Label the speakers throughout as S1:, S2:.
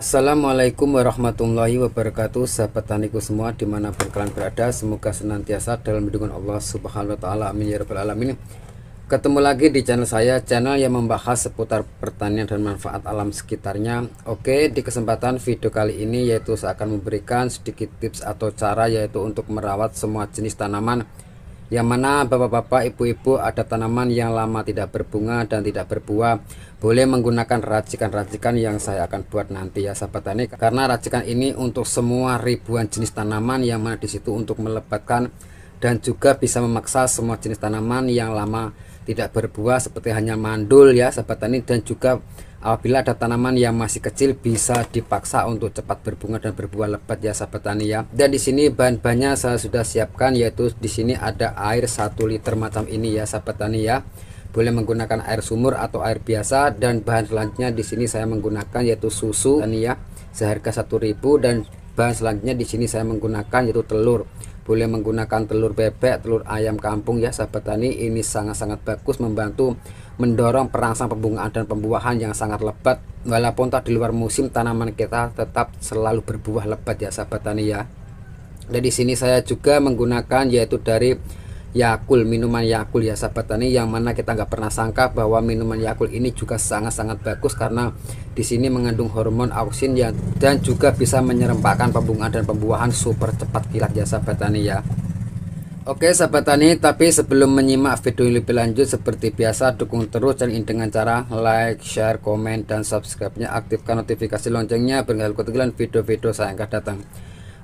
S1: Assalamualaikum warahmatullahi wabarakatuh, sahabat taniku semua dimanapun kalian berada, semoga senantiasa dalam lindungan Allah Subhanahu wa Ta'ala, amin ya rabbal alamin. Ketemu lagi di channel saya, channel yang membahas seputar pertanian dan manfaat alam sekitarnya. Oke, di kesempatan video kali ini yaitu saya akan memberikan sedikit tips atau cara, yaitu untuk merawat semua jenis tanaman, yang mana bapak-bapak, ibu-ibu ada tanaman yang lama tidak berbunga dan tidak berbuah, boleh menggunakan racikan-racikan yang saya akan buat nanti ya sahabat tani. Karena racikan ini untuk semua ribuan jenis tanaman, yang mana disitu untuk melebatkan dan juga bisa memaksa semua jenis tanaman yang lama tidak berbuah, seperti hanya mandul ya sahabat tani, dan juga apabila ada tanaman yang masih kecil bisa dipaksa untuk cepat berbunga dan berbuah lebat ya sahabat tani ya. Dan di sini bahan-bahannya saya sudah siapkan, yaitu di sini ada air 1 liter macam ini ya sahabat tani ya. Boleh menggunakan air sumur atau air biasa, dan bahan selanjutnya di sini saya menggunakan yaitu susu tani ya, seharga 1.000, dan bahan selanjutnya di sini saya menggunakan yaitu telur. Boleh menggunakan telur bebek, telur ayam kampung ya sahabat tani. Ini sangat-sangat bagus, membantu mendorong perangsang pembungaan dan pembuahan yang sangat lebat. Walaupun tak di luar musim, tanaman kita tetap selalu berbuah lebat ya sahabat tani ya. Dan di sini saya juga menggunakan yaitu dari Yakult, minuman Yakult ya sahabat tani, yang mana kita nggak pernah sangka bahwa minuman Yakult ini juga sangat-sangat bagus, karena di sini mengandung hormon auksin ya, dan juga bisa menyerempakkan pembungaan dan pembuahan super cepat kilat ya sahabat tani ya. Oke sahabat tani, tapi sebelum menyimak video lebih lanjut, seperti biasa dukung terus channel ini dengan cara like, share, komen, dan subscribe-nya. Aktifkan notifikasi loncengnya biar kalian ketinggalan video-video saya akan datang.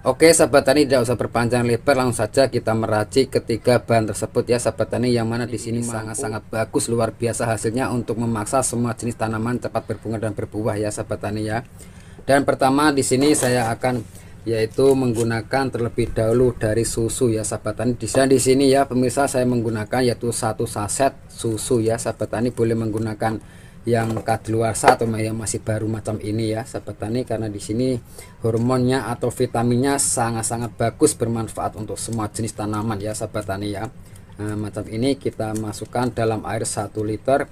S1: Oke sahabat tani, tidak usah berpanjang lebar, langsung saja kita meracik ketiga bahan tersebut ya sahabat tani, yang mana di sini sangat-sangat bagus, luar biasa hasilnya untuk memaksa semua jenis tanaman cepat berbunga dan berbuah ya sahabat tani ya. Dan pertama di sini saya akan yaitu menggunakan terlebih dahulu dari susu ya sahabat tani. Dan di sini ya pemirsa, saya menggunakan yaitu 1 saset susu ya sahabat tani. Boleh menggunakan yang kadaluarsa atau yang masih baru macam ini ya sahabat tani, karena di sini hormonnya atau vitaminnya sangat-sangat bagus, bermanfaat untuk semua jenis tanaman ya sahabat tani ya. Nah, macam ini kita masukkan dalam air 1 liter.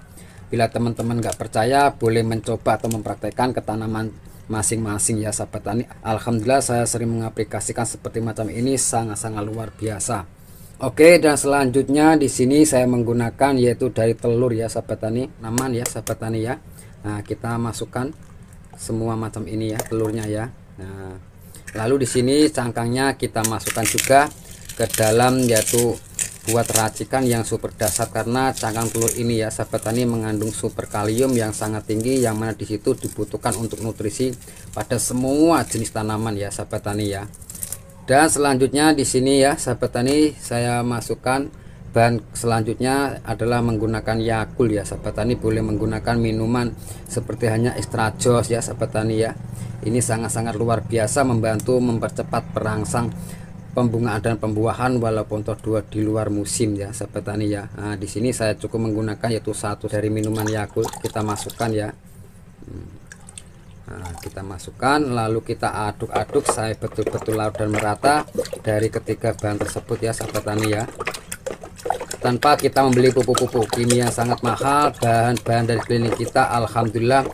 S1: Bila teman-teman nggak percaya, boleh mencoba atau mempraktekkan ke tanaman masing-masing ya sahabat tani. Alhamdulillah saya sering mengaplikasikan seperti macam ini, sangat-sangat luar biasa. Oke, dan selanjutnya di sini saya menggunakan yaitu dari telur ya sahabat tani, aman ya sahabat tani ya. Nah, kita masukkan semua macam ini ya telurnya ya. Nah, lalu di sini cangkangnya kita masukkan juga ke dalam, yaitu buat racikan yang super dahsyat, karena cangkang telur ini ya sahabat tani mengandung super kalium yang sangat tinggi, yang mana disitu dibutuhkan untuk nutrisi pada semua jenis tanaman ya sahabat tani ya. Dan selanjutnya di sini ya sahabat tani, saya masukkan bahan selanjutnya adalah menggunakan Yakult ya sahabat tani. Boleh menggunakan minuman seperti hanya extra jos ya sahabat tani ya. Ini sangat-sangat luar biasa, membantu mempercepat perangsang pembungaan dan pembuahan walaupun terdua di luar musim ya sahabat tani ya. Nah, di sini saya cukup menggunakan yaitu 1 dari minuman Yakult, kita masukkan ya. Nah, kita masukkan, lalu kita aduk-aduk, saya betul-betul larut dan merata dari ketiga bahan tersebut ya sahabat tani ya, tanpa kita membeli pupuk-pupuk kimia yang sangat mahal. Bahan-bahan dari klinik kita alhamdulillah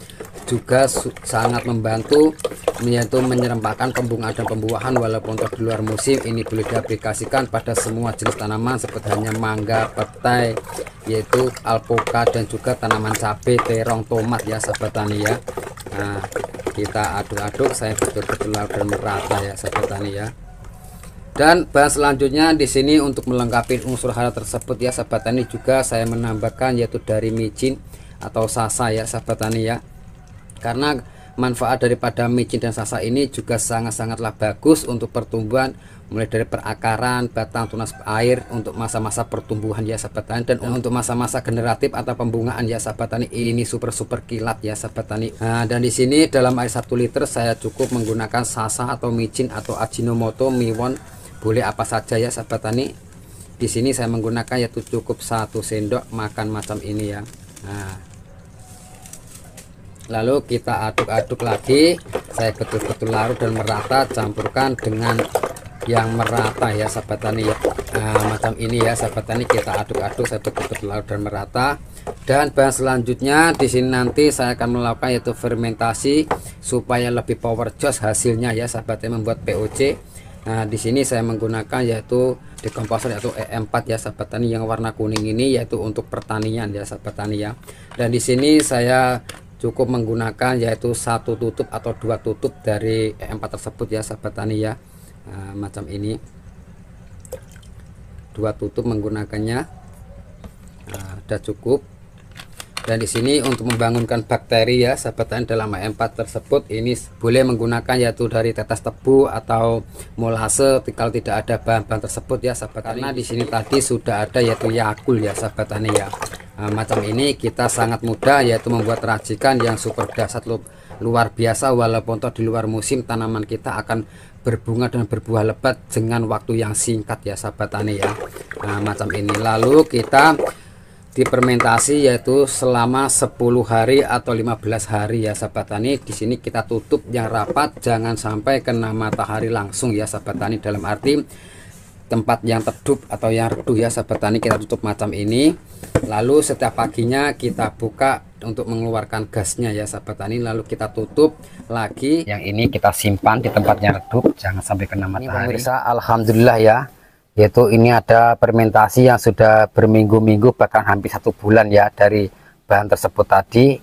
S1: juga sangat membantu, yaitu menyerempakkan pembungaan dan pembuahan walaupun di luar musim. Ini boleh diaplikasikan pada semua jenis tanaman seperti hanya mangga, petai, yaitu alpukat, dan juga tanaman cabai, terong, tomat ya sahabat tani ya. Nah, kita aduk-aduk, saya betul-betul larut dan merata ya sahabat tani ya. Dan bahan selanjutnya di sini untuk melengkapi unsur hara tersebut ya sahabat tani, juga saya menambahkan yaitu dari micin atau sasa ya sahabat tani ya. Karena manfaat daripada micin dan sasa ini juga sangat-sangatlah bagus untuk pertumbuhan, mulai dari perakaran, batang, tunas air, untuk masa-masa pertumbuhan ya sahabat tani, dan untuk masa-masa generatif atau pembungaan ya sahabat tani. Ini super kilat ya sahabat tani. Nah, dan di sini dalam air 1 liter saya cukup menggunakan sasa atau micin atau Ajinomoto, Miwon, boleh apa saja ya sahabat tani. Di sini saya menggunakan yaitu cukup 1 sendok makan macam ini ya. Nah, lalu kita aduk-aduk lagi, saya betul-betul larut dan merata, campurkan dengan yang merata ya sahabat tani ya. Macam ini ya sahabat tani, kita aduk-aduk satu kutub larut dan merata. Dan bahan selanjutnya di sini nanti saya akan melakukan yaitu fermentasi supaya lebih power jos hasilnya ya sahabat tani, membuat POC. Nah di sini saya menggunakan yaitu dekomposer yaitu E4 ya sahabat tani, yang warna kuning ini yaitu untuk pertanian ya sahabat tani ya. Dan di sini saya cukup menggunakan yaitu 1 tutup atau 2 tutup dari E4 tersebut ya sahabat tani ya. Macam ini 2 tutup menggunakannya. Sudah cukup. Dan di sini untuk membangunkan bakteri ya sahabat tani dalam E4 tersebut, ini boleh menggunakan yaitu dari tetes tebu atau molase kalau tidak ada bahan-bahan tersebut ya sahabat tani. Karena di sini tadi sudah ada yaitu Yakult ya sahabat tani ya. Macam ini kita sangat mudah yaitu membuat racikan yang super dahsyat luar biasa, walaupun toh di luar musim tanaman kita akan berbunga dan berbuah lebat dengan waktu yang singkat ya sahabat tani ya. Macam ini lalu kita difermentasi yaitu selama 10 hari atau 15 hari ya sahabat tani. Di sini kita tutup yang rapat, jangan sampai kena matahari langsung ya sahabat tani, dalam arti tempat yang teduh atau yang redup ya sahabat tani kita tutup macam ini. Lalu setiap paginya kita buka untuk mengeluarkan gasnya ya sahabat tani, lalu kita tutup lagi. Yang ini kita simpan di tempat yang redup, jangan sampai kena matahari. Pemirsa, alhamdulillah ya, yaitu ini ada fermentasi yang sudah berminggu-minggu bahkan hampir 1 bulan ya dari bahan tersebut tadi.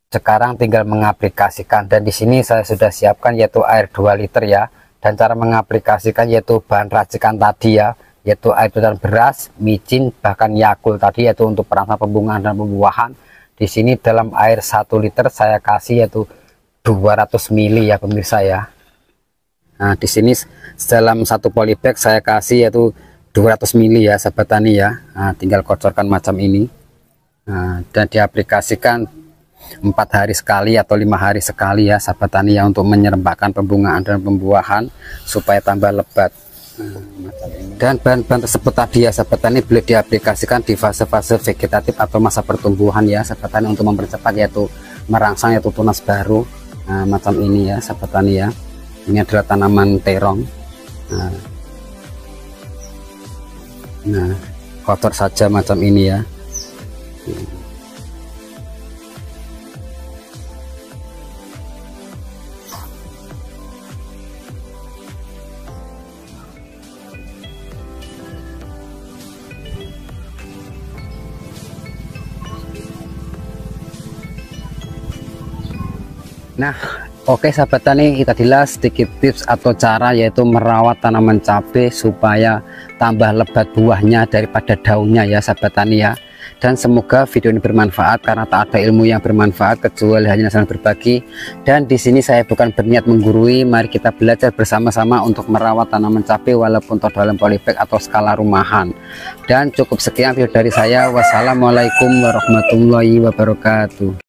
S1: Sekarang tinggal mengaplikasikan, dan di sini saya sudah siapkan yaitu air 2 liter ya. Dan cara mengaplikasikan yaitu bahan racikan tadi ya, yaitu air dan beras, micin, bahkan Yakult tadi yaitu untuk perangsang pembungaan dan pembuahan. Di sini dalam air 1 liter saya kasih yaitu 200 ml ya pemirsa ya. Nah di sini dalam 1 polybag saya kasih yaitu 200 ml ya sahabat tani ya. Nah, tinggal kocorkan macam ini. Nah, dan diaplikasikan 4 hari sekali atau 5 hari sekali ya sahabat tani ya, untuk menyerempakkan pembungaan dan pembuahan supaya tambah lebat. Dan bahan-bahan tersebut tadi ya sahabat tani boleh diaplikasikan di fase-fase vegetatif atau masa pertumbuhan ya sahabat tani, untuk mempercepat yaitu merangsang yaitu tunas baru. Nah, macam ini ya sahabat tani ya. Ini adalah tanaman terong. Nah, kotor saja macam ini ya. Nah, oke sahabat tani, kita jelas sedikit tips atau cara yaitu merawat tanaman cabai supaya tambah lebat buahnya daripada daunnya ya sahabat tani ya. Dan semoga video ini bermanfaat, karena tak ada ilmu yang bermanfaat kecuali hanya saling berbagi. Dan di sini saya bukan berniat menggurui, mari kita belajar bersama-sama untuk merawat tanaman cabai walaupun dalam polybag atau skala rumahan. Dan cukup sekian video dari saya. Wassalamualaikum warahmatullahi wabarakatuh.